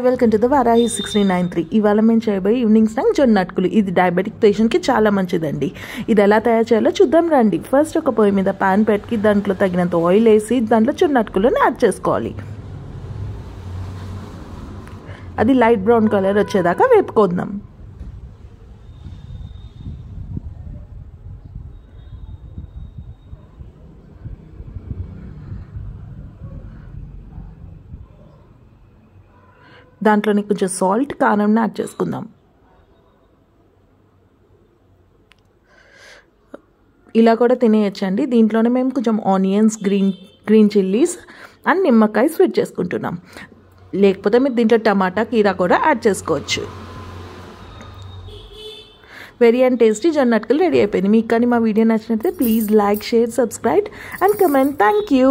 Welcome to the Varahi 1693. ఇవాళ మేము చేయబోయే ఈవినింగ్ స్నాక్ జొన్న అటుకులు. ఇది డయాబెటిక్ పేషెంట్కి చాలా మంచిదండి. ఇది ఎలా తయారు చేయాలో చూద్దాం రండి. ఫస్ట్ ఒక పొయ్యి మీద పాన్ పెట్టి దాంట్లో తగినంత ఆయిల్ వేసి దాంట్లో జొన్న అటుకులను యాడ్ చేసుకోవాలి. అది లైట్ బ్రౌన్ కలర్ వచ్చేదాకా వేపుకుందాం. దాంట్లోని కొంచెం సాల్ట్, కారంని యాడ్ చేసుకుందాం. ఇలా కూడా తినేయచ్చండి. దీంట్లోనే మేము కొంచెం ఆనియన్స్, గ్రీన్ చిల్లీస్ అండ్ నిమ్మకాయ స్వీట్ చేసుకుంటున్నాం. లేకపోతే మీరు దీంట్లో టమాటా, కీరా కూడా యాడ్ చేసుకోవచ్చు. వెరీ అండ్ టేస్టీ జొన్న అటుకులు రెడీ అయిపోయింది. మీకు కానీ మా వీడియో నచ్చినట్లయితే please like, share, subscribe and comment. Thank you.